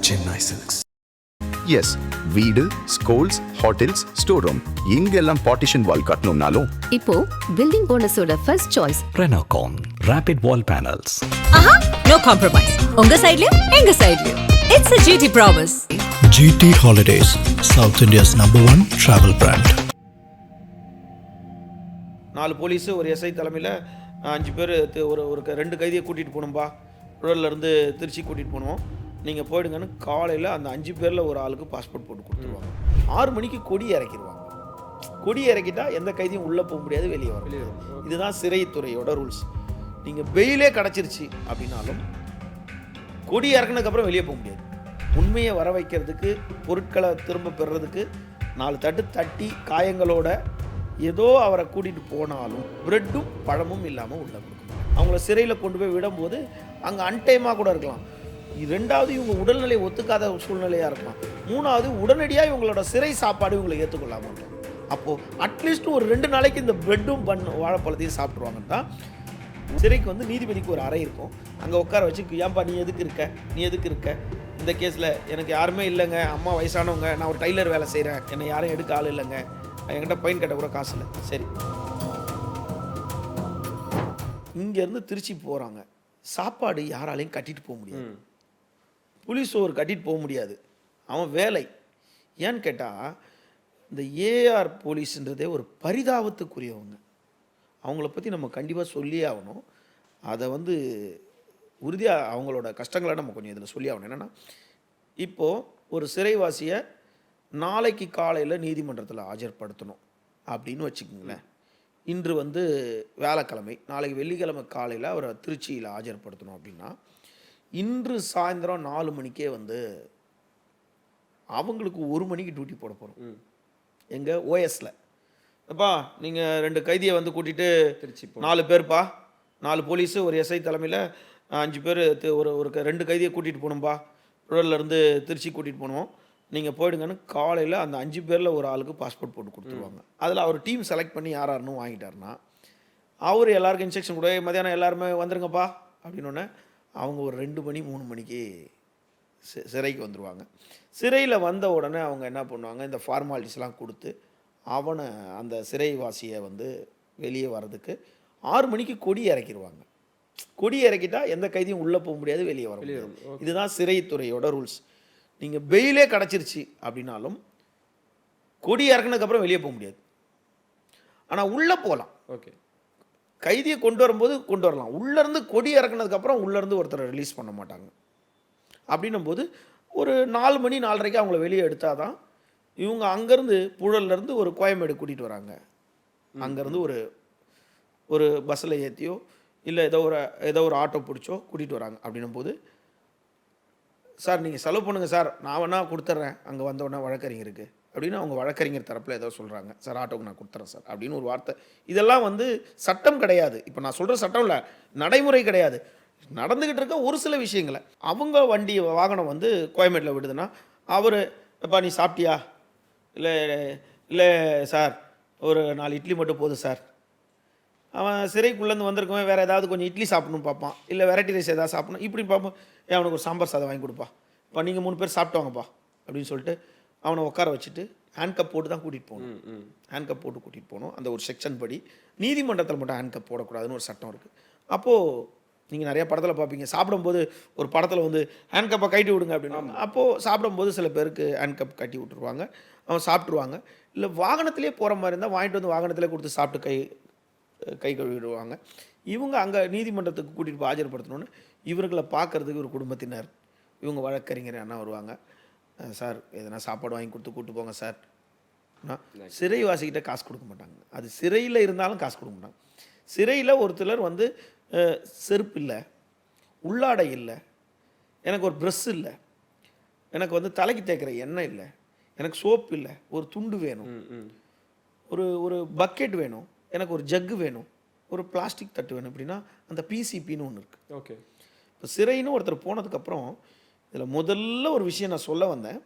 Chennai Silks. Yes, வீடு, schools, hotels, store room இங்கெல்லாம் partition wall கட்டணும்னாலும் இப்போ பில்டிங் ஓனர்ஸோட first choice Renocon Rapid Wall Panels. No compromise. உங்க சைடுலயும் எங்க சைடுலயும். It's a GT promise. GT Holidays, South India's #1 travel brand. 4 police ஒரு எஸ்ஐ தலைமையில் 5 பேர் ஒரு 2 கைதியை கூட்டிகிட்டு போகணும்பா. இருந்து திருச்சி கூட்டிகிட்டு போகணும், நீங்கள் போயிடுங்கன்னு காலையில் அந்த 5 பேரில் ஒரு ஆளுக்கு பாஸ்போர்ட் போட்டு கொடுத்துருவாங்க. 6 மணிக்கு கொடி இறக்கிடுவாங்க. கொடி இறக்கிட்டா எந்த கைதியும் உள்ளே போக முடியாது, வெளியே வர முடியாது. இதுதான் சிறைத்துறையோட ரூல்ஸ். நீங்கள் பெயிலே கிடச்சிருச்சு அப்படின்னாலும் கொடி இறக்குனதுக்கப்புறம் வெளியே போக முடியாது. உண்மையை வர வைக்கிறதுக்கு, பொருட்களை திரும்ப பெறுறதுக்கு 4 தட்டு தட்டி காயங்களோட ஏதோ அவரை கூட்டிகிட்டு போனாலும் பிரெட்டும் பழமும் இல்லாமல் உள்ள கொடுக்கணும். அவங்கள சிறையில் கொண்டு போய் விடும்போது அங்கே அன்டைமாக கூட இருக்கலாம். 2வது இவங்க உடல்நிலை ஒத்துக்காத சூழ்நிலையாக இருக்கலாம். 3வது உடனடியாக இவங்களோட சிறை சாப்பாடு இவங்களை ஏற்றுக்கொள்ளாமல் இருக்கும். அப்போது அட்லீஸ்ட் ஒரு 2 நாளைக்கு இந்த பிரெட்டும் வாழைப்பழத்தையும் சாப்பிட்ருவாங்கன்னு தான் சிறைக்கு வந்து நீதிபதிக்கு ஒரு அறை இருக்கும். அங்கே உட்கார வச்சு, ஏன்பா நீ எதுக்கு இருக்க, இந்த கேஸில் எனக்கு யாருமே இல்லைங்க, அம்மா வயசானவங்க, நான் ஒரு டைலர் வேலை செய்கிறேன், என்னை யாரும் எடுக்க ஆள் இல்லைங்க, என்கிட்ட பையன் கட்ட கூட காசு இல்லை. சரி, இங்கேருந்து திருச்சி போகிறாங்க. சாப்பாடு யாராலையும் கட்டிட்டு போக முடியாது, புளிசோறு கட்டிட்டு போக முடியாது, அவன் வேலை. ஏன்னு கேட்டால் இந்த ஏஆர் போலீஸுன்றதே ஒரு பரிதாபத்துக்குரியவங்க. அவங்கள பற்றி நம்ம கண்டிப்பாக சொல்லியே ஆகணும். அதை வந்து உறுதியாக அவங்களோட கஷ்டங்களை நம்ம கொஞ்சம் இதில் சொல்லி ஆகணும். என்னென்னா, இப்போது ஒரு சிறைவாசியை நாளைக்கு காலையில் நீதிமன்றத்தில் ஆஜர்படுத்தணும் அப்படின்னு வச்சுக்கோங்களேன். இன்று வந்து வியாழக்கிழமை, நாளைக்கு வெள்ளிக்கிழமை காலையில் அவரை திருச்சியில் ஆஜர்படுத்தணும் அப்படின்னா இன்று சாயந்தரம் 4 மணிக்கே வந்து அவங்களுக்கு 1 மணிக்கு டியூட்டி போட போகிறோம். எங்கள் ஓஎஸில், அப்பா நீங்கள் 2 கைதியை வந்து கூட்டிகிட்டு திருச்சி 4 பேர்ப்பா, 4 போலீஸு ஒரு எஸ்ஐ தலைமையில் 5 பேர் ஒரு 2 கைதியை கூட்டிகிட்டு போகணும்பா. இருந்து திருச்சி கூட்டிகிட்டு போகணும், நீங்கள் போயிடுங்கன்னு காலையில் அந்த 5 பேரில் ஒரு ஆளுக்கு பாஸ்போர்ட் போட்டு கொடுத்துருவாங்க. அதில் அவர் டீம் செலக்ட் பண்ணி யாருன்னு வாங்கிட்டாருன்னா அவர் எல்லாருக்கும் இன்ஸ்ட்ரக்ஷன் கூட, மதியானம் எல்லாருமே வந்துருங்கப்பா அப்படின்னோடனே அவங்க ஒரு 2 மணி 3 மணிக்கு சிறைக்கு வந்துடுவாங்க. சிறையில் வந்த உடனே அவங்க என்ன பண்ணுவாங்க, இந்த ஃபார்மாலிட்டிஸ்லாம் கொடுத்து அவனை, அந்த சிறைவாசியை வந்து வெளியே வர்றதுக்கு 6 மணிக்கு கொடி இறக்கிடுவாங்க. கொடி இறக்கிட்டா எந்த கைதியும் உள்ளே போக முடியாது, வெளியே வர முடியாது. இதுதான் சிறைத்துறையோட ரூல்ஸ். நீங்கள் பெயிலே கிடச்சிருச்சு அப்படின்னாலும் கொடி இறக்குனதுக்கப்புறம் வெளியே போக முடியாது, ஆனால் உள்ளே போகலாம். ஓகே, கைதியை கொண்டு வரும்போது கொண்டு வரலாம். உள்ளேருந்து கொடி இறக்குனதுக்கப்புறம் உள்ளேருந்து ஒருத்தரை ரிலீஸ் பண்ண மாட்டாங்க. அப்படின்னும் போது ஒரு 4 மணி 4:30 அவங்கள வெளியே எடுத்தால் தான் இவங்க அங்கேருந்து புழல்லேருந்து ஒரு கோயம்பேடு கூட்டிகிட்டு வராங்க. அங்கேருந்து ஒரு பஸ்ஸில் ஏற்றியோ இல்லை ஏதோ ஒரு ஆட்டோ பிடிச்சோ கூட்டிகிட்டு வராங்க. அப்படின்னும் போது, சார் நீங்கள் செலவு பண்ணுங்கள் சார், நான் வேணா கொடுத்துட்றேன் அங்கே வந்தோடனே வழக்கறிஞருக்கு அப்படின்னு அவங்க வழக்கறிஞர் தரப்பில் ஏதோ சொல்கிறாங்க. சார் ஆட்டோக்கு நான் கொடுத்துறேன் சார் அப்படின்னு ஒரு வார்த்தை. இதெல்லாம் வந்து சட்டம் கிடையாது. இப்போ நான் சொல்கிற சட்டம் இல்லை, நடைமுறை கிடையாது. நடந்துக்கிட்டு இருக்க ஒரு சில விஷயங்களை, அவங்க வாகனம் வந்து கோயம்பேட்டில் விடுதுன்னா அவர், எப்பா நீ சாப்பிட்டியா, இல்லை சார் ஒரு 4 இட்லி மட்டும் போதும் சார். அவன் சிறைக்குள்ளேருந்து வந்திருக்கவன் வேறு ஏதாவது கொஞ்சம் இட்லி சாப்பிடணும் பார்ப்பான், இல்லை வெரைட்டி ரைஸ் ஏதாவது சாப்பிடணும் இப்படி பார்ப்போம். அவனுக்கு ஒரு சாம்பார் சாதம் வாங்கி கொடுப்பா, இப்போ நீங்கள் 3 பேர் சாப்பிட்டாங்கப்பா அப்படின்னு சொல்லிட்டு அவனை உட்கார வச்சுட்டு ஹேண்ட் கப் போட்டு தான் கூட்டிகிட்டு போகணும். ஹேண்ட் கப் போட்டு கூட்டிகிட்டு போகணும். அந்த ஒரு செக்ஷன் படி நீதிமன்றத்தில் மட்டும் ஹேண்ட் கப் போடக்கூடாதுன்னு ஒரு சட்டம் இருக்குது. அப்போது நீங்கள் நிறைய படத்தில் பார்ப்பீங்க, சாப்பிடும்போது ஒரு படத்தில் வந்து ஹேண்ட் கப்பை கட்டி விடுங்க அப்படின்னா, அப்போது சாப்பிடும்போது சில பேருக்கு ஹேண்ட் கப் கட்டி விட்டுருவாங்க, அவன் சாப்பிட்ருவாங்க. இல்லை வாகனத்திலே போகிற மாதிரி இருந்தால் வாங்கிட்டு வந்து வாகனத்திலே கொடுத்து சாப்பிட்டு கை கழுவிடுவாங்க. இவங்க அங்கே நீதிமன்றத்துக்கு கூட்டிகிட்டு போய் ஆஜர்படுத்தணுன்னு இவர்களை பார்க்குறதுக்கு ஒரு குடும்பத்தினர், இவங்க வழக்கறிஞர் அண்ணா வருவாங்க. சார் எதனா சாப்பாடு வாங்கி கொடுத்து கூப்பிட்டு போங்க சார். சிறைவாசிக்கிட்ட காசு கொடுக்க மாட்டாங்க. அது சிறையில் இருந்தாலும் காசு கொடுக்க மாட்டாங்க. சிறையில் ஒருத்தர் வந்து செருப்பு இல்லை, உள்ளாடை இல்லை, எனக்கு ஒரு ப்ரெஷ் இல்லை, எனக்கு வந்து தலைக்கு தேய்க்கிற எண்ணெய் இல்லை, எனக்கு சோப்பு இல்லை, ஒரு துண்டு வேணும், ஒரு பக்கெட் வேணும், எனக்கு ஒரு ஜக்கு வேணும், ஒரு பிளாஸ்டிக் தட்டு வேணும் அப்படின்னா அந்த பிசிபின்னு ஒன்று இருக்குது. ஓகே, இப்போ சிறைன்னு ஒருத்தர் போனதுக்கப்புறம் இதில் முதல்ல ஒரு விஷயம் நான் சொல்ல வந்தேன்.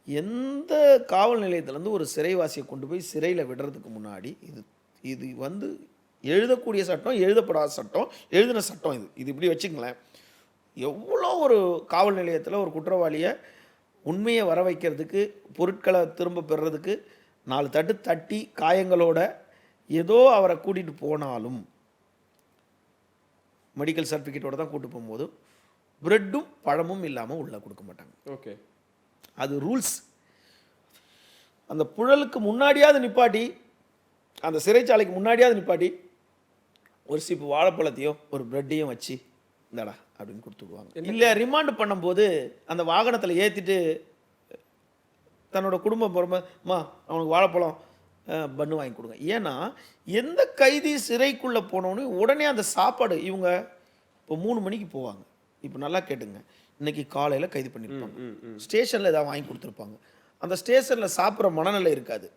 எந்த காவல் நிலையத்துலேருந்து ஒரு சிறைவாசியை கொண்டு போய் சிறையில் விடுறதுக்கு முன்னாடி இது வந்து எழுதக்கூடிய சட்டம், எழுதப்படாத சட்டம், எழுதின சட்டம். இது இப்படி வச்சுங்களேன். எவ்வளோ ஒரு காவல் நிலையத்தில் ஒரு குற்றவாளியை உண்மையை வர வைக்கிறதுக்கு, பொருட்களை திரும்ப பெறுறதுக்கு 4 தட்டு தட்டி காயங்களோட ஏதோ அவரை கூட்டிகிட்டு போனாலும் மெடிக்கல் சர்டிஃபிகேட்டோட தான் கூட்டு போகும்போது பிரெட்டும் பழமும் இல்லாமல் உள்ளே கொடுக்க மாட்டாங்க. ஓகே, அது ரூல்ஸ். அந்த புழலுக்கு முன்னாடியாவது நிப்பாட்டி, அந்த சிறைச்சாலைக்கு முன்னாடியாவது நிப்பாட்டி ஒரு சிப்பு வாழைப்பழத்தையும் ஒரு பிரெட்டையும் வச்சு இந்தாடா அப்படின்னு கொடுத்துடுவாங்க. இல்லை ரிமாண்ட் பண்ணும்போது அந்த வாகனத்தில் ஏற்றிட்டு தன்னோட குடும்பம் போகிறோமா அவனுக்கு வாழைப்பழம் பண்ணு வாங்கி கொடுங்க. ஏன்னா எந்த கைதி சிறைக்குள்ளே போனோன்னு உடனே அந்த சாப்பாடு, இவங்க இப்போ 3 மணிக்கு போவாங்க. இப்போ நல்லா கேட்டுங்க, இன்னைக்கு காலையில் கைது பண்ணியிருப்பாங்க, ஸ்டேஷனில் ஏதாவது வாங்கி கொடுத்துருப்பாங்க. அந்த ஸ்டேஷனில் சாப்பிட்ற மனநிலை இருக்காது.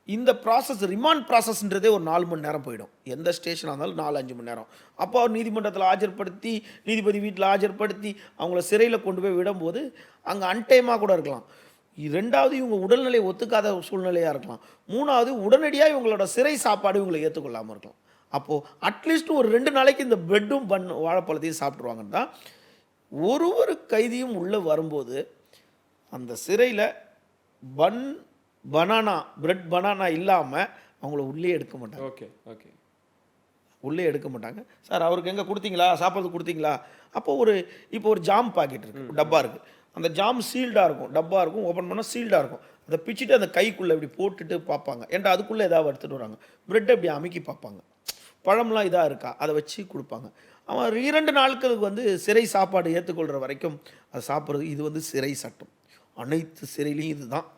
இந்த ப்ராசஸ், ரிமாண்ட் ப்ராசஸ்ன்றதே ஒரு 4 மணி நேரம் போயிடும். எந்த ஸ்டேஷனாக இருந்தாலும் 4-5 மணி நேரம். அப்போ அவர் நீதிமன்றத்தில் ஆஜர்படுத்தி, நீதிபதி வீட்டில் ஆஜர்படுத்தி அவங்கள சிறையில் கொண்டு போய் விடும்போது அங்கே அன்டைமாக கூட இருக்கலாம். 2வது இவங்க உடல்நிலை ஒத்துக்காத சூழ்நிலையாக இருக்கலாம். 3வது உடனடியாக இவங்களோட சிறை சாப்பாடு இவங்களை ஏற்றுக்கொள்ளாமல் இருக்கலாம். அப்போது அட்லீஸ்ட் ஒரு 2 நாளைக்கு இந்த பிரெட்டும் வாழைப்பழத்தையும் சாப்பிட்ருவாங்கன்னு தான் ஒரு கைதியும் உள்ளே வரும்போது அந்த சிறையில் பிரெட் பனானா இல்லாமல் அவங்கள உள்ளே எடுக்க மாட்டாங்க. ஓகே ஓகே, உள்ளே எடுக்க மாட்டாங்க. சார் அவருக்கு எங்கே கொடுத்தீங்களா, சாப்பிட்றது கொடுத்தீங்களா? அப்போது இப்போ ஒரு ஜாம் பாக்கெட் இருக்குது, டப்பா இருக்குது. அந்த ஜாம் சீல்டாக இருக்கும், டப்பா இருக்கும், ஓப்பன் பண்ணால் சீல்டாக இருக்கும். அதை பிச்சுட்டு அந்த கைக்குள்ளே இப்படி போட்டுட்டு பார்ப்பாங்க, ஏன்டா அதுக்குள்ளே ஏதாவது எடுத்துகிட்டு வராங்க. பிரெட்டை இப்படி அமுக்கி பார்ப்பாங்க, பழம்லாம் இதாக இருக்கா, அதை வச்சு கொடுப்பாங்க. அவன் 2 நாட்களுக்கு சிறை சாப்பாடு ஏற்றுக்கொள்கிற வரைக்கும் அதை சாப்பிட்றது. இது சிறை சட்டம், அனைத்து சிறையிலையும் இதுதான்.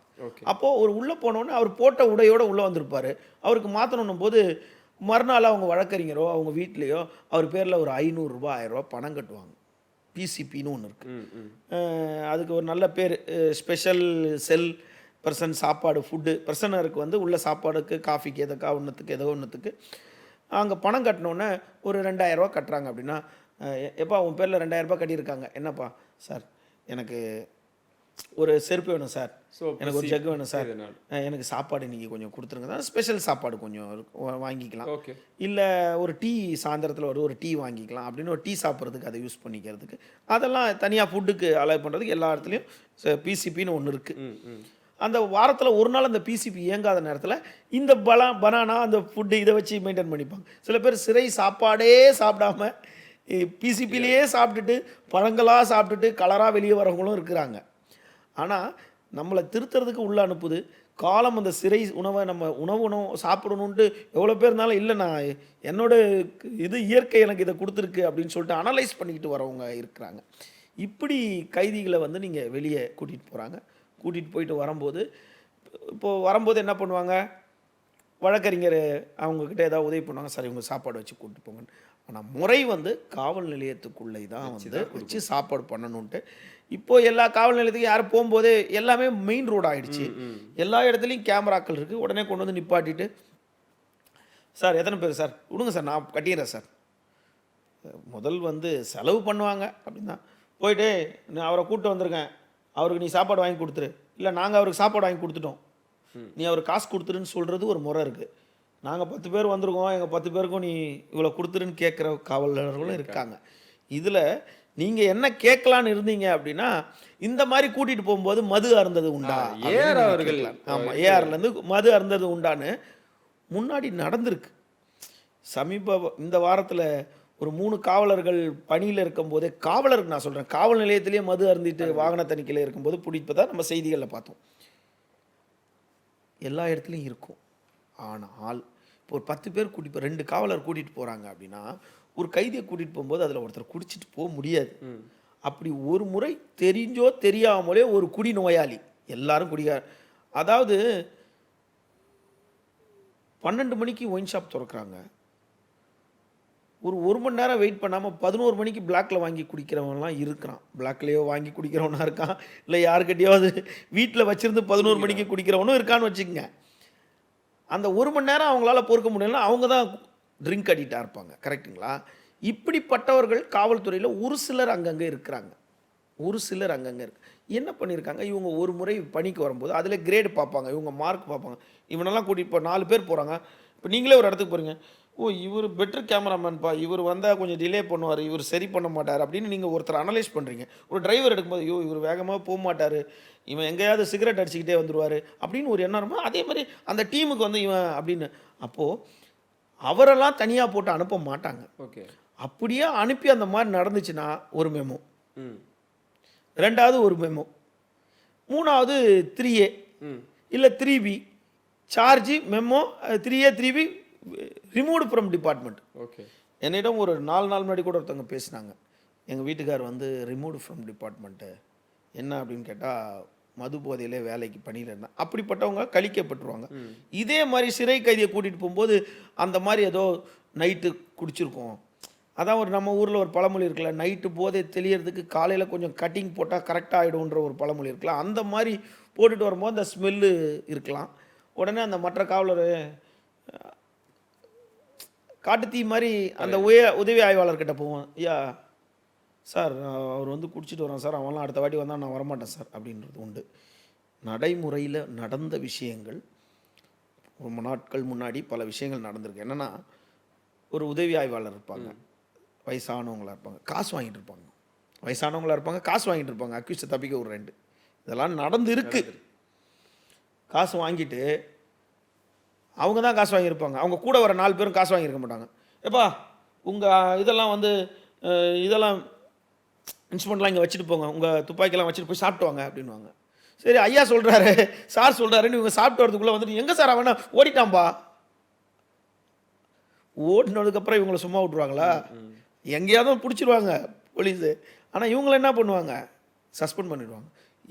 அப்போது ஒரு உள்ளே போனோன்னே அவர் போட்ட உடையோடு உள்ளே வந்திருப்பார். அவருக்கு மாற்றணும் போது மறுநாள் அவங்க வழக்கறிஞரோ அவங்க வீட்லேயோ அவர் பேரில் ஒரு 500 ரூபா 1000 ரூபா பணம் கட்டுவாங்க. பிசிபின்னு ஒன்று இருக்குது, அதுக்கு ஒரு நல்ல பேர், ஸ்பெஷல் செல் பர்சன் சாப்பாடு ஃபுட்டு. பர்சனருக்கு உள்ள சாப்பாடுக்கு, காஃபிக்கு, எதுக்கா ஒன்றுத்துக்கு ஏதோ ஒன்றுத்துக்கு அங்கே பணம் கட்டினோன்னே ஒரு 2000 ரூபா கட்டுறாங்க. அப்படின்னா எப்பா உன் பேரில் 2000 ரூபா கட்டியிருக்காங்க, என்னப்பா சார் எனக்கு ஒரு செருப்பு வேணும் சார், எனக்கு ஒரு ஜக்கு வேணும் சார், எனக்கு சாப்பாடு நீங்கள் கொஞ்சம் கொடுத்துருங்க தான், ஸ்பெஷல் சாப்பாடு கொஞ்சம் வாங்கிக்கலாம், இல்லை ஒரு டீ சாயந்தரத்தில் ஒரு டீ வாங்கிக்கலாம் அப்படின்னு ஒரு டீ சாப்பிட்றதுக்கு அதை யூஸ் பண்ணிக்கிறதுக்கு, அதெல்லாம் தனியாக ஃபுட்டுக்கு அலோவ் பண்ணுறதுக்கு எல்லா இடத்துலையும் பிசிபின்னு ஒன்று இருக்குது. அந்த வாரத்தில் ஒரு நாள் அந்த பிசிபி இயங்காத நேரத்தில் இந்த பனானா அந்த ஃபுட்டு இதை வச்சு மெயின்டைன் பண்ணிப்பாங்க. சில பேர் சிறை சாப்பாடே சாப்பிடாம பிசிபிலேயே சாப்பிட்டுட்டு பழங்களாக சாப்பிட்டுட்டு கலராக வெளியே வரவங்களும் இருக்கிறாங்க. ஆனால் நம்மளை திருத்துறதுக்கு உள்ளே அனுப்புது காலம். அந்த சிறை உணவை நம்ம உணவு சாப்பிடணுன்ட்டு எவ்வளோ பேர் இருந்தாலும் இல்லை நான் என்னோட இது இயற்கை எனக்கு இதை கொடுத்துருக்கு அப்படின்னு சொல்லிட்டு அனலைஸ் பண்ணிக்கிட்டு வரவங்க இருக்கிறாங்க. இப்படி கைதிகளை நீங்கள் வெளியே கூட்டிகிட்டு போகிறாங்க. கூட்டிகிட்டு போயிட்டு வரும்போது என்ன பண்ணுவாங்க, வழக்கறிஞர் அவங்கக்கிட்ட ஏதாவது உதவி பண்ணுவாங்க, சார் இவங்க சாப்பாடு வச்சு கூப்பிட்டு போங்கன்னு. ஆனால் முறை காவல் நிலையத்துக்குள்ளே தான் வச்சு சாப்பாடு பண்ணணுன்ட்டு. இப்போது எல்லா காவல் நிலையத்துக்கும் யாரும் போகும்போது எல்லாமே மெயின் ரோடு ஆகிடுச்சு, எல்லா இடத்துலையும் கேமராக்கள் இருக்குது. உடனே கொண்டு நிப்பாட்டிட்டு சார் எத்தனை பேர் சார் விடுங்க சார் நான் கட்டிடுறேன் சார். முதல் செலவு பண்ணுவாங்க அப்படின்னா போயிட்டு நான் அவரை கூப்பிட்டு வந்திருக்கேன், அவருக்கு நீ சாப்பாடு வாங்கி கொடுத்துரு, இல்லை நாங்கள் அவருக்கு சாப்பாடு வாங்கி கொடுத்துட்டோம், நீ அவருக்கு காசு கொடுத்துருன்னு சொல்கிறது ஒரு முறை இருக்குது. நாங்கள் 10 பேர் வந்திருக்கோம், எங்கள் 10 பேருக்கும் நீ இவ்வளோ கொடுத்துருன்னு கேட்குற காவலர்களும் இருக்காங்க. இதில் நீங்கள் என்ன கேட்கலான்னு இருந்தீங்க அப்படின்னா, இந்த மாதிரி கூட்டிகிட்டு போகும்போது மது அருந்தது உண்டா, ஏஆர் அவர்கள் ஆமாம் ஏஆர்லேருந்து மது அருந்தது உண்டான்னு முன்னாடி நடந்திருக்கு. இந்த வாரத்தில் ஒரு 3 காவலர்கள் பணியில் இருக்கும்போதே, காவலருக்கு நான் சொல்கிறேன், காவல் நிலையத்திலேயே மது அருந்திட்டு வாகன தணிக்கையில் இருக்கும்போது பிடிப்பதா நம்ம செய்திகளில் பார்த்தோம். எல்லா இடத்துலையும் இருக்கும். ஆனால் இப்போ ஒரு 10 பேர் 2 காவலர் கூட்டிகிட்டு போகிறாங்க அப்படின்னா, ஒரு கைதியை கூட்டிகிட்டு போகும்போது அதில் ஒருத்தர் குடிச்சிட்டு போக முடியாது. அப்படி ஒரு முறை தெரிஞ்சோ தெரியாமலே ஒரு குடி நோயாளி, எல்லாரும் குடிகார, அதாவது 12 மணிக்கு ஒயின் ஷாப் திறக்கிறாங்க, ஒரு மணி நேரம் வெயிட் பண்ணாமல் 11 மணிக்கு பிளாக்கில் வாங்கி குடிக்கிறவங்கலாம் இருக்கிறான். பிளாக்லேயோ வாங்கி குடிக்கிறவனா இருக்கான், இல்லை யாருக்கிட்டையாவது வீட்டில் வச்சுருந்து 11 மணிக்கு குடிக்கிறவனும் இருக்கான்னு வச்சுக்கோங்க. அந்த 1 மணி நேரம் அவங்களால பொறுக்க முடியலன்னா அவங்க தான் ட்ரிங்க் அடிக்டாக இருப்பாங்க. கரெக்டுங்களா? இப்படிப்பட்டவர்கள் காவல்துறையில் ஒரு சிலர் அங்கங்கே இருக்கிறாங்க. என்ன பண்ணியிருக்காங்க, இவங்க ஒரு முறை பணிக்கு வரும்போது அதில் கிரேடு பார்ப்பாங்க, இவங்க மார்க் பார்ப்பாங்க. இவனெல்லாம் கூட்டிகிட்டு இப்போ 4 பேர் போகிறாங்க. இப்போ நீங்களே ஒரு இடத்துக்கு போகிறீங்க, ஓ இவர் பெட்டர் கேமராமேன்ப்பா, இவர் வந்தால் கொஞ்சம் டிலே பண்ணுவார், இவர் சரி பண்ண மாட்டார் அப்படின்னு நீங்கள் ஒருத்தர் அனலைஸ் பண்ணுறீங்க. ஒரு டிரைவர் எடுக்கும்போது ஐயோ இவர் வேகமாக போக மாட்டார், இவன் எங்கேயாவது சிகரெட் அடிச்சுக்கிட்டே வந்துடுவார் அப்படின்னு ஒரு எண்ணம் இருக்கும். அதே மாதிரி அந்த டீமுக்கு வந்து இவன் அப்படின்னு, அப்போது அவரெல்லாம் தனியாக போட்டு அனுப்ப மாட்டாங்க. ஓகே. அப்படியே அனுப்பி அந்த மாதிரி நடந்துச்சுன்னா ஒரு மெமோ, ரெண்டாவது ஒரு மெமோ, மூணாவது 3A இல்லை 3B charge memo 3A 3B removed from department. Okay. என்னிடம் ஒரு 4 நாள் முன்னாடி கூட ஒருத்தவங்க பேசினாங்க, எங்கள் வீட்டுக்கார் வந்து ரிமூவ்டு ஃப்ரம் டிபார்ட்மெண்ட்டு என்ன அப்படின்னு கேட்டால் மது போதையிலே வேலைக்கு பணியில் இருந்தால், அப்படிப்பட்டவங்க கழிக்கப்பட்டுருவாங்க. இதே மாதிரி சிறை கைதியை கூட்டிகிட்டு போகும்போது அந்த மாதிரி ஏதோ நைட்டு குடிச்சிருக்கோம், அதான் ஒரு நம்ம ஊரில் ஒரு பழமொழி இருக்குல்ல, நைட்டு போதை தெளியறதுக்கு காலையில் கொஞ்சம் கட்டிங் போட்டால் கரெக்டாக ஆகிடும்ன்ற ஒரு பழமொழி இருக்கலாம். அந்த மாதிரி போட்டுட்டு வரும்போது அந்த ஸ்மெல்லு இருக்கலாம். உடனே அந்த மற்ற காவலர் காட்டுத்தீ மாதிரி அந்த உதவி ஆய்வாளர்கிட்ட போவோம், ஐயா சார் அவர் வந்து குடிச்சிட்டு வரோம் சார், அவன்லாம் அடுத்த வாட்டி வந்தால் நான் வரமாட்டேன் சார் அப்படின்றது உண்டு. நடைமுறையில் நடந்த விஷயங்கள் ரொம்ப நாட்கள் முன்னாடி பல விஷயங்கள் நடந்திருக்கு. என்னென்னா, ஒரு உதவி ஆய்வாளர் இருப்பாங்க, வயசானவங்களாக இருப்பாங்க, காசு வாங்கிட்டு இருப்பாங்க, வயசானவங்களாக இருப்பாங்க, காசு வாங்கிட்டு இருப்பாங்க, அக்யூஸை தப்பிக்க ஒரு 2 இதெல்லாம் நடந்து இருக்கு. காசு வாங்கிட்டு அவங்க தான் காசு வாங்கியிருப்பாங்க, அவங்க கூட வர 4 பேரும் காசு வாங்கியிருக்க மாட்டாங்க. எப்பா உங்கள் இதெல்லாம் வந்து இதெல்லாம் இன்ஸ்ட்ருமெண்ட்லாம் இங்கே வச்சுட்டு போங்க, உங்கள் துப்பாக்கியெல்லாம் வச்சுட்டு போய் சாப்பிட்டு வாங்க அப்படின்வாங்க. சரி ஐயா சொல்கிறாரு, சார் சொல்கிறாருன்னு இவங்க சாப்பிட்டு வரதுக்குள்ளே வந்துட்டு எங்கே சார் அவனா ஓடிட்டான்பா. ஓடினதுக்கப்புறம் இவங்களை சும்மா விட்ருவாங்களா? எங்கேயாவது பிடிச்சிருவாங்க போலீஸு. ஆனால் இவங்களை என்ன பண்ணுவாங்க, சஸ்பெண்ட் பண்ணிடுவாங்க.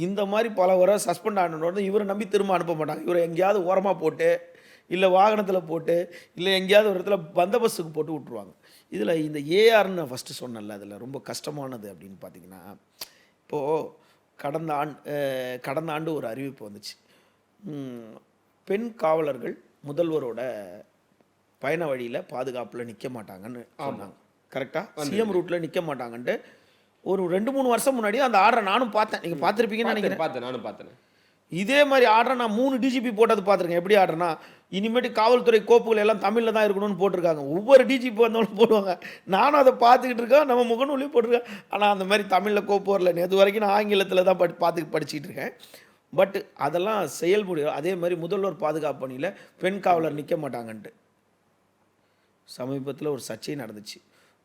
இந்த மாதிரி பல வரை சஸ்பெண்ட் ஆனோட இவரை நம்பி திரும்ப அனுப்ப மாட்டாங்க. இவரை எங்கேயாவது ஓரமாக போட்டு, இல்லை வாகனத்தில் போட்டு, இல்லை எங்கேயாவது ஒரு இடத்துல பந்தோபஸ்துக்கு போட்டு விட்ருவாங்க. இதில் இந்த ஏஆர்னு நான் ஃபஸ்ட்டு சொன்னேன்ல, அதில் ரொம்ப கஷ்டமானது அப்படின்னு பார்த்தீங்கன்னா, இப்போது கடந்த ஆண்டு ஒரு அறிவிப்பு வந்துச்சு, பெண் காவலர்கள் முதல்வரோட பயண வழியில் பாதுகாப்பில் நிற்க மாட்டாங்கன்னு சொன்னாங்க. கரெக்டாக சிஎம் ரூட்டில் நிற்க மாட்டாங்கன்ட்டு ஒரு 2-3 வருஷம் முன்னாடி அந்த ஆர்டரை நானும் பார்த்தேன். நீங்கள் பார்த்துருப்பீங்கன்னு நினைக்கிறேன். நானும் பார்த்தேன். இதே மாதிரி ஆர்டரை நான் 3 டிஜிபி போட்டது பார்த்துருக்கேன். எப்படி ஆர்டர்னா, இனிமேட்டு காவல்துறை கோப்புகள் எல்லாம் தமிழில் தான் இருக்கணும்னு போட்டிருக்காங்க. ஒவ்வொரு டிஜிபி வந்தவங்களும் போடுவாங்க. நானும் அதை பார்த்துக்கிட்டு இருக்கேன், நம்ம முகநூலையும் போட்டிருக்கேன். ஆனால் அந்த மாதிரி தமிழில் கோப்பு வரல. நேற்று வரைக்கும் நான் ஆங்கிலத்தில் தான் படிச்சுக்கிட்டு இருக்கேன். பட் அதெல்லாம் செயல்முறை. அதே மாதிரி முதல்வர் பாதுகாப்பு பணியில் பெண் காவலர் நிற்க மாட்டாங்கன்ட்டு சமீபத்தில் ஒரு சர்ச்சை நடந்துச்சு.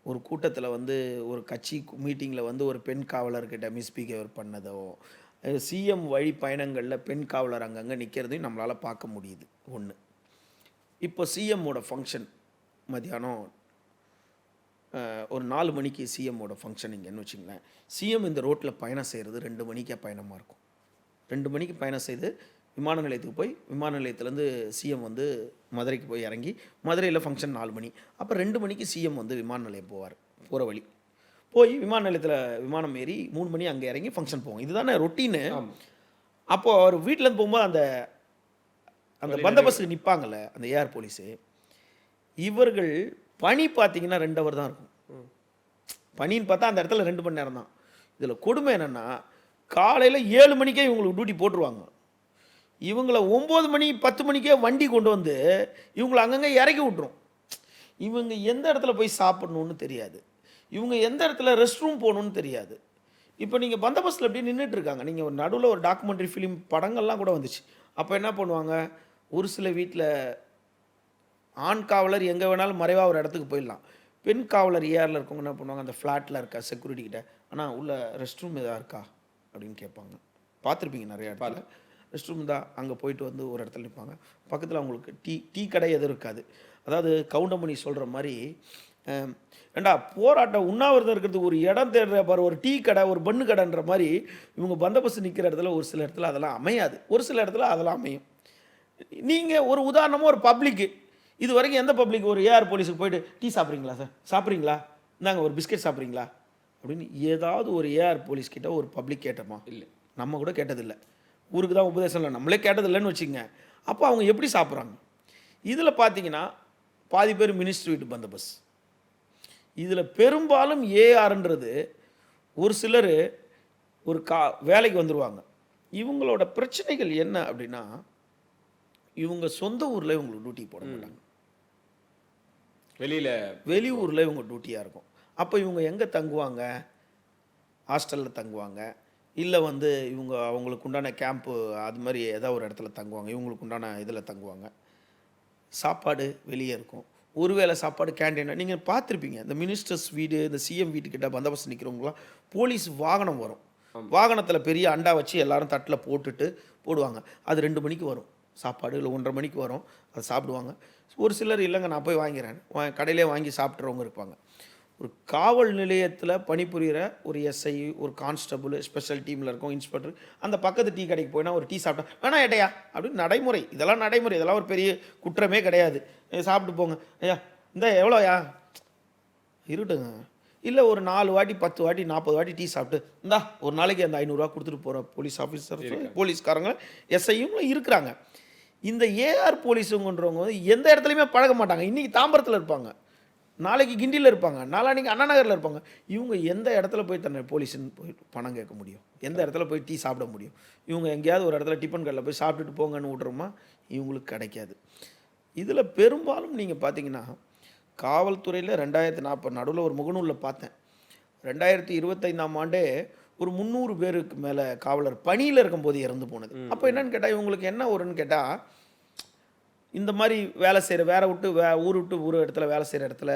ஒரு கூட்டத்தில் வந்து ஒரு கட்சி மீட்டிங்கில் வந்து ஒரு பெண் காவலர்கிட்ட மிஸ்பிஹேவர் பண்ணதோ, சிஎம் வழி பயணங்களில் பெண் காவலர் அங்கங்கே நிற்கிறதையும் நம்மளால் பார்க்க முடியுது. ஒன்று, இப்போ சிஎம்மோட ஃபங்க்ஷன் மத்தியானம் ஒரு 4 மணிக்கு சிஎம்மோட ஃபங்க்ஷன் இங்கேன்னு வச்சுங்களேன். சிஎம் இந்த ரோட்டில் பயணம் செய்கிறது 2 மணிக்கே பயணமாக இருக்கும். 2 மணிக்கு பயணம் செய்து விமான நிலையத்துக்கு போய், விமான நிலையத்துலேருந்து சிஎம் வந்து மதுரைக்கு போய் இறங்கி, மதுரையில் ஃபங்க்ஷன் 4 மணி. அப்போ 2 மணிக்கு சிஎம் வந்து விமான நிலையம் போவார். போகிற வழி போய் விமான நிலையத்தில் விமானம் ஏறி 3 மணி அங்கே இறங்கி ஃபங்க்ஷன் போவோம். இதுதானே ரொட்டீனு. அப்போது அவர் வீட்டிலேருந்து போகும்போது அந்த பந்தோபஸ்துக்கு நிற்பாங்கள்ல அந்த ஏஆர் போலீஸு, இவர்கள் பணி பார்த்தீங்கன்னா 2 ஹவர் தான் இருக்கும். பணின்னு பார்த்தா அந்த இடத்துல 2 மணி நேரம் தான். இதில் கொடுமை என்னென்னா, காலையில் 7 மணிக்கே இவங்களுக்கு டியூட்டி போட்டுருவாங்க. இவங்கள 9 மணி 10 மணிக்கே வண்டி கொண்டு வந்து இவங்களை அங்கங்கே இறக்கி விட்ரும். இவங்க எந்த இடத்துல போய் சாப்பிட்ணுன்னு தெரியாது, இவங்க எந்த இடத்துல ரெஸ்ட் ரூம் போகணுன்னு தெரியாது. இப்போ நீங்கள் பந்தோபஸ்தில் எப்படி நின்றுட்டுருக்காங்க. நீங்கள் ஒரு நடுவில் ஒரு டாக்குமெண்ட்ரி ஃபிலிம் படங்கள்லாம் கூட வந்துச்சு. அப்போ என்ன பண்ணுவாங்க, ஒரு சில வீட்டில் ஆண் காவலர் எங்கே வேணாலும் மறைவாக ஒரு இடத்துக்கு போயிடலாம். பெண் காவலர் ஏஆரில் இருக்கவங்க என்ன பண்ணுவாங்க, அந்த ஃப்ளாட்டில் இருக்கா செக்யூரிட்டி கிட்ட, ஆனால் உள்ள ரெஸ்ட் ரூம் எதாவது இருக்கா அப்படின்னு கேட்பாங்க. பார்த்துருப்பீங்க நிறைய இடத்துல. ரெஸ்ட் ரூம் தான், அங்கே போயிட்டு வந்து ஒரு இடத்துல நிற்பாங்க. பக்கத்தில் அவங்களுக்கு டீ கடை எதுவும் இருக்காது. அதாவது கவுண்டமணி சொல்கிற மாதிரி, ஏண்டா போராட்டம் உண்ணாவிரதம் இருக்கிறதுக்கு ஒரு இடம் தேடுற பாரு, ஒரு டீ கடை ஒரு பண்ணு கடைன்ற மாதிரி இவங்க பந்தோபஸ்து நிற்கிற இடத்துல ஒரு சில இடத்துல அதெல்லாம் அமையாது, ஒரு சில இடத்துல அதெல்லாம் அமையும். நீங்கள் ஒரு உதாரணமாக ஒரு பப்ளிக்கு, இது வரைக்கும் எந்த பப்ளிக் ஒரு ஏஆர் போலீஸுக்கு போயிட்டு டீ சாப்பிட்றீங்களா சார், சாப்பிட்றீங்களா, இந்தாங்க ஒரு பிஸ்கெட் சாப்பிட்றீங்களா அப்படின்னு ஏதாவது ஒரு ஏஆர் போலீஸ் கிட்ட ஒரு பப்ளிக் கேட்டோமா? இல்லை, நம்ம கூட கேட்டதில்லை. ஊருக்கு தான் உபதேசம் இல்லை, நம்மளே கேட்டதில்லைன்னு வச்சுங்க. அப்போ அவங்க எப்படி சாப்பிட்றாங்க? இதில் பார்த்தீங்கன்னா பாதி பேர் மினிஸ்ட்ரி வீட்டு பந்தோபஸ்த். இதில் பெரும்பாலும் ஏஆர்ன்றது ஒரு சிலர் ஒரு வேலைக்கு வந்துடுவாங்க. இவங்களோட பிரச்சனைகள் என்ன அப்படின்னா, இவங்க சொந்த ஊரில் இவங்களுக்கு டியூட்டி போட மாட்டாங்க. வெளியூரில் இவங்க டியூட்டியாக இருக்கும். அப்போ இவங்க எங்கே தங்குவாங்க? ஹாஸ்டலில் தங்குவாங்க, இல்லை வந்து இவங்க அவங்களுக்கு உண்டான கேம்ப்பு அது மாதிரி ஏதாவது ஒரு இடத்துல தங்குவாங்க, இவங்களுக்கு உண்டான இதில் தங்குவாங்க. சாப்பாடு வெளியே இருக்கும். ஒருவேளை சாப்பாடு கேண்டீன் நீங்கள் பார்த்துருப்பீங்க. இந்த மினிஸ்டர்ஸ் வீடு, இந்த சிஎம் வீட்டுக்கிட்ட பந்தோபஸ்து நிற்கிறவங்களாம் போலீஸ் வாகனம் வரும். வாகனத்தில் பெரிய அண்டா வச்சு எல்லாரும் தட்டில் போட்டுட்டு போடுவாங்க. அது 2 மணிக்கு வரும் சாப்பாடு, இல்லை 1:30 மணிக்கு வரும். அதை சாப்பிடுவாங்க. ஒரு சிலர் இல்லைங்க நான் போய் வாங்கிறேன், கடையிலே வாங்கி சாப்பிட்றவங்க இருப்பாங்க. ஒரு காவல் நிலையத்தில் பணிபுரிகிற ஒரு எஸ்ஐ, ஒரு கான்ஸ்டபுள், ஸ்பெஷல் டீமில் இருக்கும் இன்ஸ்பெக்டர், அந்த பக்கத்து டீ கடைக்கு போயினா ஒரு டீ சாப்பிட்டா வேணா ஏட்டையா அப்படின்னு நடைமுறை. இதெல்லாம் நடைமுறை, இதெல்லாம் ஒரு பெரிய குற்றமே கிடையாது. சாப்பிட்டு போங்க ஐயா, இந்த எவ்வளோயா இருட்டுங்க. இல்லை ஒரு 4 வாட்டி 10 வாட்டி 40 வாட்டி டீ சாப்பிட்டு இந்தா ஒரு நாளைக்கு அந்த 500 ரூபா கொடுத்துட்டு போகிற போலீஸ் ஆஃபீஸர், போலீஸ்காரங்க, எஸ்ஐயும் இருக்கிறாங்க. இந்த ஏஆர் போலீஸுங்கன்றவங்க வந்து எந்த இடத்துலையுமே பழக மாட்டாங்க. இன்றைக்கி தாம்பரத்தில் இருப்பாங்க, நாளைக்கு கிண்டியில் இருப்பாங்க, நாளான்னைக்கு அண்ணா நகரில் இருப்பாங்க. இவங்க எந்த இடத்துல போய் தன்னை போலீஸுன்னு போய் பணம் கேட்க முடியும்? எந்த இடத்துல போய் டீ சாப்பிட முடியும்? இவங்க எங்கேயாவது ஒரு இடத்துல டிஃபன் கடையில் போய் சாப்பிட்டுட்டு போங்கன்னு விட்றோமா? இவங்களுக்கு கிடைக்காது. இதில் பெரும்பாலும் நீங்கள் பார்த்தீங்கன்னா காவல்துறையில் 2040 நடுவில் ஒரு முகநூலில் பார்த்தேன். 2025ஆம் ஆண்டே ஒரு 300 பேருக்கு மேலே காவலர் பணியில் இருக்கும்போது இறந்து போனது. அப்போ என்னன்னு கேட்டால் இவங்களுக்கு என்ன வரும்னு கேட்டால், இந்த மாதிரி வேலை செய்கிற ஊர் விட்டு ஊர் இடத்துல வேலை செய்கிற இடத்துல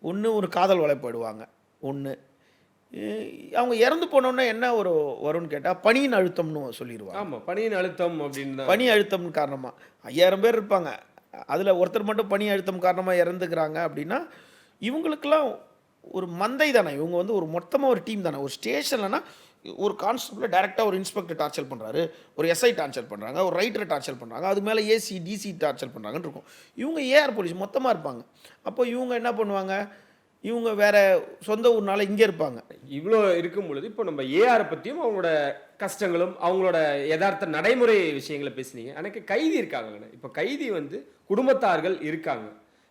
ஒன்று ஒரு காதல் வலை போயிடுவாங்க. ஒன்று அவங்க இறந்து போனோன்னே என்ன வரும்னு கேட்டால் பணியின் அழுத்தம்னு சொல்லிடுவாங்க. ஆமாம், பணியின் அழுத்தம் அப்படின்னு. பணி அழுத்தம்னு காரணமாக 5000 பேர் இருப்பாங்க, அதில் ஒருத்தர் மட்டும் பணி அழுத்தம் காரணமாக இறந்துக்கிறாங்க அப்படின்னா இவங்களுக்கெல்லாம் ஒரு மந்தை தானே. இவங்க வந்து ஒரு மொத்தமாக ஒரு டீம் தானே. ஒரு ஸ்டேஷன்லனா ஒரு கான்ஸ்டபிள் டைரெக்டாக ஒரு இன்ஸ்பெக்டர் டார்ச்சர் பண்ணுறாரு, ஒரு எஸ்ஐ டார்ச்சர் பண்ணுறாங்க, ஒரு ரைட்டரை டார்ச்சர் பண்ணுறாங்க, அது மேலே ஏசி டிசி டார்ச்சர் பண்ணுறாங்கன்னு இருக்கும். இவங்க ஏஆர் போலீஸ் மொத்தமாக இருப்பாங்க. அப்போ இவங்க என்ன பண்ணுவாங்க? இவங்க வேற சொந்த ஊர்னால இங்கே இருப்பாங்க. இவ்வளோ இருக்கும் பொழுது இப்போ நம்ம ஏஆரை பற்றியும் அவங்களோட கஷ்டங்களும் அவங்களோட யதார்த்த நடைமுறை விஷயங்களை பேசுனீங்க. எனக்கு கைதி இருக்காங்கண்ணே. இப்போ கைதி வந்து குடும்பத்தார்கள் இருக்காங்க.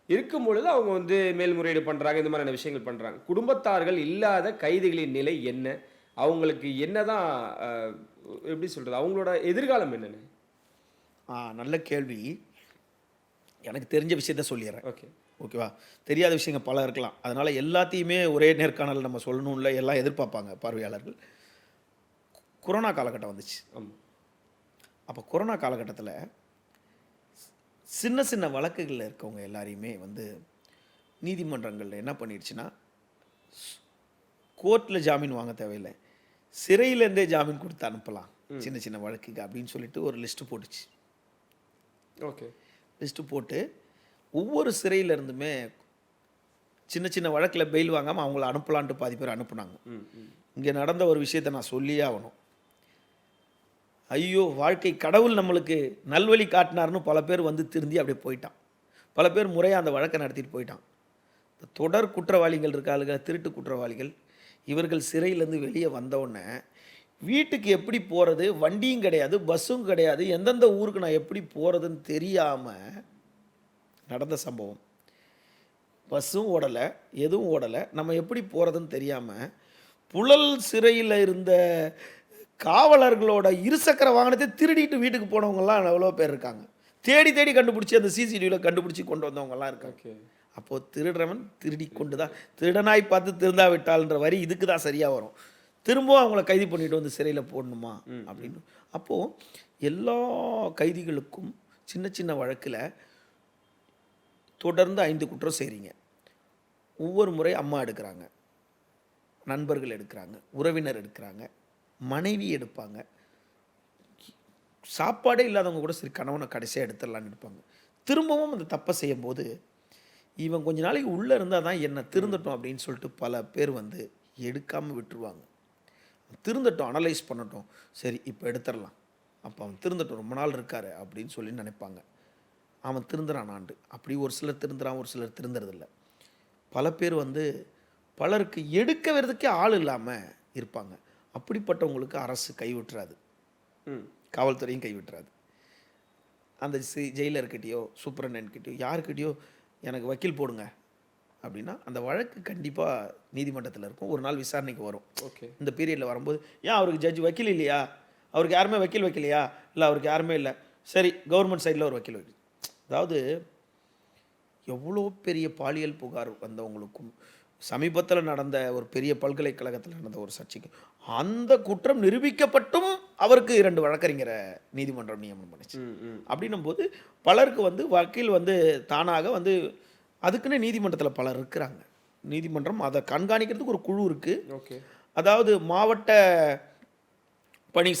இருக்கும் பொழுது அவங்க வந்து மேல்முறையீடு பண்ணுறாங்க, இந்த மாதிரியான விஷயங்கள் பண்ணுறாங்க. குடும்பத்தார்கள் இல்லாத கைதிகளின் நிலை என்ன? அவங்களுக்கு என்னதான் எப்படி சொல்கிறது, அவங்களோட எதிர்காலம் என்னென்ன? நல்ல கேள்வி. எனக்கு தெரிஞ்ச விஷயத்த சொல்லிடுறேன். ஓகேவா? தெரியாத விஷயங்கள் பல இருக்கலாம். அதனால் எல்லாத்தையுமே ஒரே நேர்காணல் நம்ம சொல்லணும்ல, எல்லாம் எதிர்பார்ப்பாங்க பார்வையாளர்கள். கொரோனா காலகட்டம் வந்துச்சு. அப்போ கொரோனா காலகட்டத்தில் சின்ன சின்ன வழக்குகளில் இருக்கவங்க எல்லாரையுமே வந்து நீதிமன்றங்களில் என்ன பண்ணிடுச்சுன்னா, கோர்ட்டில் ஜாமீன் வாங்க தேவையில்லை, சிறையிலேருந்தே ஜாமீன் கொடுத்து அனுப்பலாம் சின்ன சின்ன வழக்குக்கு அப்படின்னு சொல்லிட்டு ஒரு லிஸ்ட்டு போட்டுச்சு. லிஸ்ட்டு போட்டு ஒவ்வொரு சிறையிலேருந்துமே சின்ன சின்ன வழக்கில் பெயில் வாங்காமல் அவங்கள அனுப்பலான்ட்டு பாதி பேர் அனுப்புனாங்க. இங்கே நடந்த ஒரு விஷயத்தை நான் சொல்லியே ஆகணும். ஐயோ, வாழ்க்கை கடவுள் நம்மளுக்கு நல்வழி காட்டினார்னு பல பேர் வந்து திருந்தி அப்படியே போயிட்டான். பல பேர் முறையாக அந்த வழக்கை நடத்திட்டு போயிட்டான். தொடர் குற்றவாளிகள் இருக்காளுங்க, திருட்டு குற்றவாளிகள், இவர்கள் சிறையிலேருந்து வெளியே வந்தவுடனே வீட்டுக்கு எப்படி போகிறது, வண்டியும் கிடையாது, பஸ்ஸும் கிடையாது, எந்தெந்த ஊருக்கு நான் எப்படி போகிறதுன்னு தெரியாமல் நடந்த சம்பவம். பஸ்ஸும் ஓடலை, எதுவும் ஓடலை, நம்ம எப்படி போகிறதுன்னு தெரியாமல் புழல் சிறையில் இருந்த காவலர்களோட இருசக்கர வாகனத்தை திருடிட்டு வீட்டுக்கு போனவங்கலாம் எவ்வளோ பேர் இருக்காங்க. தேடி தேடி கண்டுபிடிச்சி அந்த சிசிடிவியில் கண்டுபிடிச்சி கொண்டு வந்தவங்கலாம் இருக்காங்க. அப்போது திருடுறவன் திருடி கொண்டு தான், திருடனாய் பார்த்து திருந்தா விட்டால்ன்ற வரி இதுக்கு தான் சரியாக வரும். திரும்பவும் அவங்கள கைது பண்ணிட்டு வந்து சிறையில் போடணுமா அப்படின்னு. அப்போது எல்லா கைதிகளுக்கும் சின்ன சின்ன வழக்கில் தொடர்ந்து 5 குற்றம் செய்கிறீங்க. ஒவ்வொரு முறை அம்மா எடுக்கிறாங்க, நண்பர்கள் எடுக்கிறாங்க, உறவினர் எடுக்கிறாங்க, மனைவி எடுப்பாங்க, சாப்பாடே இல்லாதவங்க கூட சரி கணவனை கடைசியாக எடுத்துடலான்னு எடுப்பாங்க. திரும்பவும் அந்த தப்பை செய்யும்போது இவன் கொஞ்ச நாளைக்கு உள்ளே இருந்தால் தான் என்ன திருந்தட்டும் அப்படின்னு சொல்லிட்டு பல பேர் வந்து எடுக்காமல் விட்டுருவாங்க. திருந்தட்டும், அனலைஸ் பண்ணட்டும், சரி இப்போ எடுத்துடலாம், அப்போ அவன் திருந்தட்டும், ரொம்ப நாள் இருக்காரு அப்படின்னு சொல்லி நினைப்பாங்க. அவன் திருந்துறான் ஆண்டு. அப்படி ஒரு சிலர் திருந்துறான், ஒரு சிலர் திருந்துறதில்ல. பல பேர் வந்து பலருக்கு எடுக்க வரதுக்கே ஆள் இல்லாமல் இருப்பாங்க. அப்படிப்பட்டவங்களுக்கு அரசு கைவிட்டுறாது, காவல்துறையும் கைவிட்டுறாது. அந்த ஜெயிலர்கிட்டையோ சூப்பரண்டன்ட்கிட்டையோ யாருக்கிட்டையோ எனக்கு வக்கீல் போடுங்க அப்படின்னா அந்த வழக்கு கண்டிப்பாக நீதிமன்றத்தில் இருக்கும். ஒரு நாள் விசாரணைக்கு வரும். இந்த பீரியடில் வரும்போது ஏன் அவருக்கு ஜட்ஜ் வக்கீல் இல்லையா, அவருக்கு யாருமே வக்கீல் வைக்கலையா, இல்லை அவருக்கு யாருமே இல்லை, சரி கவர்மெண்ட் சைடில் ஒரு வக்கீல் வைக்கல. அதாவது எவ்வளோ பெரிய பாலியல் புகார் வந்தவங்களுக்கும் சமீபத்தில் நடந்த ஒரு பெரிய பல்கலைக்கழகத்தில் நடந்த ஒரு சர்ச்சைக்கு அந்த குற்றம் நிரூபிக்கப்பட்டும் அவருக்கு 2 வழக்கறிஞரை நீதிமன்றம் நியமனம் பண்ணுச்சு. அப்படின்னும் போது பலருக்கு வந்து வக்கீல் வந்து தானாக வந்து அதுக்குன்னு நீதிமன்றத்தில் பலர் இருக்கிறாங்க. நீதிமன்றம் அதை கண்காணிக்கிறதுக்கு ஒரு குழு இருக்குது. ஓகே, அதாவது மாவட்ட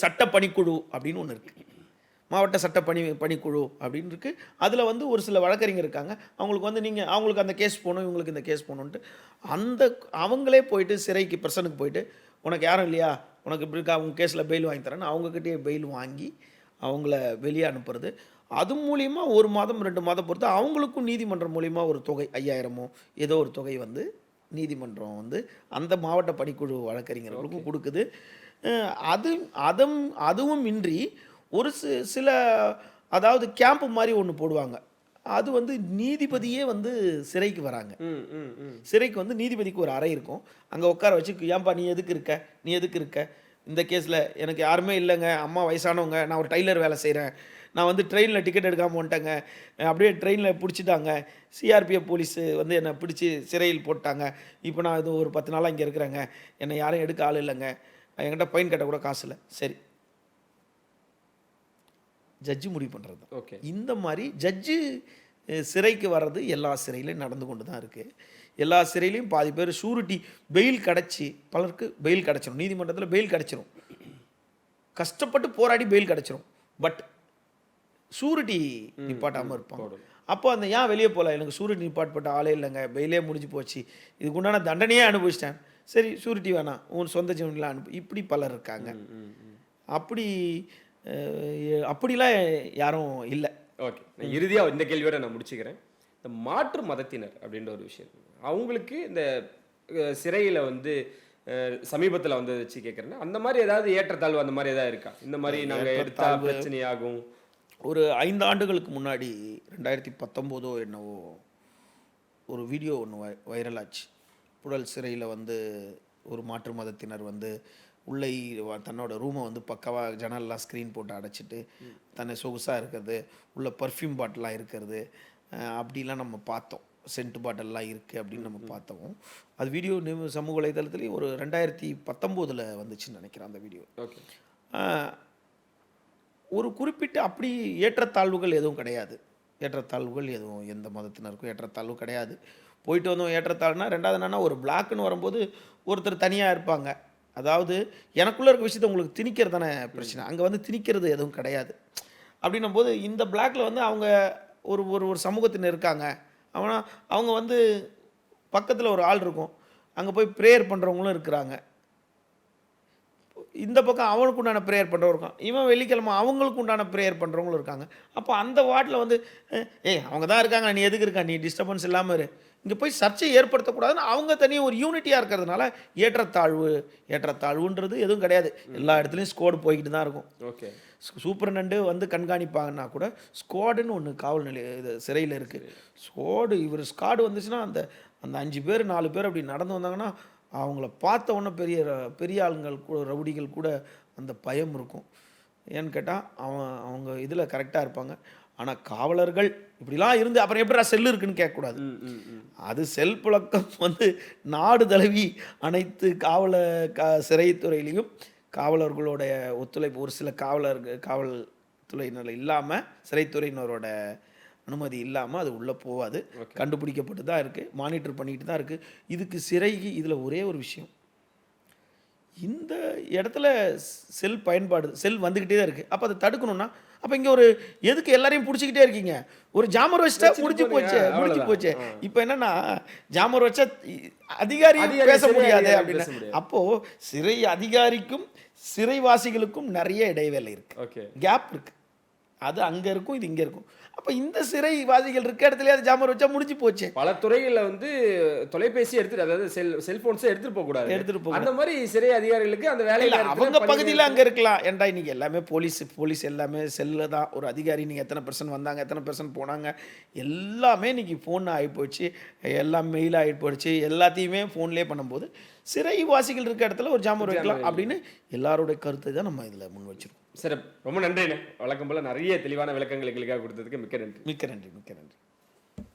சட்ட பணிக்குழு அப்படின்னு ஒன்று இருக்குது. மாவட்ட சட்ட பணிக்குழு அப்படின்னு இருக்குது. அதில் வந்து ஒரு சில வழக்கறிஞர் இருக்காங்க. அவங்களுக்கு வந்து நீங்கள் அவங்களுக்கு அந்த கேஸ் போகணும், இவங்களுக்கு இந்த கேஸ் போகணுன்ட்டு அவங்களே போயிட்டு சிறைக்கு பிரசனுக்கு போயிட்டு உனக்கு யாரும் இல்லையா, உனக்கு இப்படி இருக்கா, அவங்க கேஸில் பெயில் வாங்கி தரேன்னு அவங்கக்கிட்டே பெயில் வாங்கி அவங்கள வெளியே அனுப்புறது. அது மூலிமா 1 மாதம் 2 மாதம் பொறுத்து அவங்களுக்கும் நீதிமன்றம் மூலிமா ஒரு தொகை 5000 ஏதோ ஒரு தொகை வந்து நீதிமன்றம் வந்து அந்த மாவட்ட பணிக்குழு வழக்கறிஞர்களுக்கும் கொடுக்குது. அதுவும் இன்றி ஒரு சில அதாவது கேம்ப் மாதிரி ஒன்று போடுவாங்க. அது வந்து நீதிபதியே வந்து சிறைக்கு வராங்க. சிறைக்கு வந்து நீதிபதிக்கு ஒரு அறை இருக்கும். அங்கே உட்கார வச்சு ஏன்பா நீ எதுக்கு இருக்க, இந்த கேஸில் எனக்கு யாருமே இல்லைங்க, அம்மா வயசானவங்க, நான் ஒரு டைலர் வேலை செய்கிறேன், நான் வந்து ட்ரெயினில் டிக்கெட் எடுக்காமல் வந்துட்டேங்க, அப்படியே ட்ரெயினில் பிடிச்சிட்டாங்க, சிஆர்பிஎஃப் போலீஸு வந்து என்னை பிடிச்சி சிறையில் போட்டாங்க, இப்போ நான் இது ஒரு 10 நாளாக இங்கே இருக்கிறேங்க, என்னை யாரும் எடுக்க ஆள் இல்லைங்க, என்கிட்ட ஃபைன் கட்ட கூட காசு இல்லை. சரி, ஜட்ஜு முடிவு பண்ணுறது தான். ஓகே, இந்த மாதிரி ஜட்ஜு சிறைக்கு வர்றது எல்லா சிறையிலையும் நடந்து கொண்டு தான் இருக்குது. எல்லா சிறையிலையும் பாதி பேர் ஷூரிட்டி பெயில் கிடச்சி, பலருக்கு பெயில் கிடச்சிரும், நீதிமன்றத்தில் பெயில் கிடச்சிரும், கஷ்டப்பட்டு போராடி பெயில் கிடச்சிரும், பட் ஷூரிட்டி நிப்பாட்டாமல் இருப்பாங்க. அப்போ அந்த ஏன் வெளியே போகல, எனக்கு ஷூரிட்டி நிப்பாட்பட்ட ஆளே இல்லைங்க, பெயிலே முடிஞ்சு போச்சு, இதுக்கு உண்டான தண்டனையே அனுபவிச்சிட்டேன், சரி ஷூரிட்டி வேணாம், உன் சொந்த ஜீவனெலாம் இப்படி பலர் இருக்காங்க. அப்படிலாம் யாரும் இல்லை. ஓகே, நான் இறுதியாக இந்த கேள்வியோட நான் முடிச்சுக்கிறேன். இந்த மாற்று மதத்தினர் அப்படின்ற ஒரு விஷயம், அவங்களுக்கு இந்த சிறையில் வந்து சமீபத்தில் வந்து வச்சு கேட்குறேன்னா அந்த மாதிரி ஏதாவது ஏற்றத்தாழ்வு அந்த மாதிரி ஏதாவது இருக்கா? இந்த மாதிரி நாங்கள் எடுத்தா பிரச்சனையாகும். ஒரு 5 ஆண்டுகளுக்கு முன்னாடி 2019 என்னவோ ஒரு வீடியோ ஒன்று வைரல் ஆச்சு. புழல் சிறையில் வந்து ஒரு மாற்று மதத்தினர் வந்து உள்ளே தன்னோட ரூமை வந்து பக்கவாக ஜன்னல்லாம் ஸ்க்ரீன் போட்டு அடைச்சிட்டு தன்னை சொகுசாக இருக்கிறது, உள்ள பர்ஃப்யூம் பாட்டிலாம் இருக்கிறது, அப்படிலாம் நம்ம பார்த்தோம். சென்ட் பாட்டில்லாம் இருக்குது அப்படின்னு நம்ம பார்த்தோம். அது வீடியோ சமூக வலைதளத்துலேயும் ஒரு 2019 வந்துச்சுன்னு நினைக்கிறேன் அந்த வீடியோ. ஓகே, ஒரு குறிப்பிட்ட அப்படி ஏற்றத்தாழ்வுகள் எதுவும் கிடையாது. ஏற்றத்தாழ்வுகள் எதுவும் எந்த மதத்தினருக்கும் ஏற்றத்தாழ்வு கிடையாது. போயிட்டு வந்தோம் ஏற்றத்தாழ்வுனா. ரெண்டாவது என்னென்னா, ஒரு பிளாக்குன்னு வரும்போது ஒருத்தர் தனியாக இருப்பாங்க. அதாவது எனக்குள்ளே இருக்க விஷயத்தை உங்களுக்கு திணிக்கிறது தானே பிரச்சனை. அங்கே வந்து திணிக்கிறது எதுவும் கிடையாது. அப்படின்னும் போது இந்த பிளாக்கில் வந்து அவங்க ஒரு ஒரு சமூகத்தினர் இருக்காங்க. அவங்க வந்து பக்கத்தில் ஒரு ஆள் இருக்கும், அங்கே போய் ப்ரேயர் பண்ணுறவங்களும் இருக்கிறாங்க. இந்த பக்கம் அவனுக்கு உண்டான ப்ரேயர் பண்ணுறவங்க இருக்கான், இவன் வெள்ளிக்கிழமை அவங்களுக்கு உண்டான ப்ரேயர் பண்ணுறவங்களும் இருக்காங்க. அப்போ அந்த வார்டில் வந்து அவங்க தான் இருக்காங்க, நீ எதுக்கு இருக்கா, நீ டிஸ்டர்பன்ஸ் இல்லாமல் இரு, இங்கே போய் சர்ச்சை ஏற்படுத்தக்கூடாதுன்னு அவங்க தனியாக ஒரு யூனிட்டியாக இருக்கிறதுனால ஏற்றத்தாழ்வுன்றது எதுவும் கிடையாது. எல்லா இடத்துலையும் ஸ்குவாடு போய்கிட்டு தான் இருக்கும். ஓகே, சூப்பரண்டு வந்து கண்காணிப்பாங்கன்னா கூட ஸ்குவாடுன்னு ஒன்று காவல் நிலைய இது சிறையில் இருக்குது. ஸ்குவாடு வந்துச்சுன்னா அந்த 5 பேர் 4 பேர் அப்படி நடந்து வந்தாங்கன்னா அவங்கள பார்த்த உடனே பெரிய ஆளுங்கள் கூட, ரவுடிகள் கூட அந்த பயம் இருக்கும். ஏன்னு கேட்டால் அவங்க இதில் கரெக்டாக இருப்பாங்க. ஆனால் காவலர்கள் இப்படிலாம் இருந்து அப்புறம் எப்படிடா செல் இருக்குன்னு கேட்கக்கூடாது. அது செல் புழக்கம் வந்து நாடு தழுவி அனைத்து சிறைத்துறையிலையும் காவலர்களுடைய ஒத்துழைப்பு, ஒரு சில காவல்துறையினர் இல்லாமல், சிறைத்துறையினரோட அனுமதி இல்லாமல் அது உள்ளே போகாது. கண்டுபிடிக்கப்பட்டு தான் இருக்குது, மானிட்டர் பண்ணிட்டு தான் இருக்குது. இதுக்கு சிறைக்கு இதில் ஒரே ஒரு விஷயம், இந்த இடத்துல செல் வந்துக்கிட்டே தான் இருக்குது. அப்போ அதை தடுக்கணும்னா அப்போ இங்கே ஒரு எதுக்கு எல்லாரையும் பிடிச்சிக்கிட்டே இருக்கீங்க, ஒரு ஜாமர் வச்சுட்டா முடிஞ்சு போச்சு. இப்போ என்னன்னா ஜாமர் வச்சா அதிகாரி பேச முடியாது அப்படின்னு. அப்போது சிறை அதிகாரிக்கும் சிறைவாசிகளுக்கும் நிறைய இடைவேளை இருக்குது, கேப் இருக்குது. அது அங்கே இருக்கும், இது இங்கே இருக்கும். அப்போ இந்த சிறைவாதிகள் இருக்க இடத்துல அது ஜாமர் வச்சா முடிஞ்சு போச்சு. பல துறைகளில் வந்து தொலைபேசி எடுத்துட்டு, அதாவது செல்போன்ஸை எடுத்துட்டு போக அந்த மாதிரி சிறை அதிகாரிகளுக்கு அந்த வேலையில் அவங்க பகுதியில் அங்கே இருக்கலாம். ஏன்டா இன்னைக்கு எல்லாமே போலீஸ் எல்லாமே செல்ல தான். ஒரு அதிகாரி நீங்கள் எத்தனை பர்சன்ட் வந்தாங்க, எத்தனை பர்சன்ட் போனாங்க, எல்லாமே இன்னைக்கு ஃபோன் ஆகி போச்சு, எல்லாம் மெயில் ஆகி போயிடுச்சு. எல்லாத்தையுமே ஃபோன்லேயே பண்ணும்போது சிறைவாசிகள் இருக்க இடத்துல ஒரு ஜாமர் வைக்கலாம் அப்படின்னு எல்லாருடைய கருத்தை தான் நம்ம இதில் முன் வச்சிருக்கோம். சார், ரொம்ப நன்றிண்ணே. வழக்கம் போல் நிறைய தெளிவான விளக்கங்கள் எங்களுக்காக கொடுத்ததுக்கு மிக்க நன்றி. மிக்க நன்றி.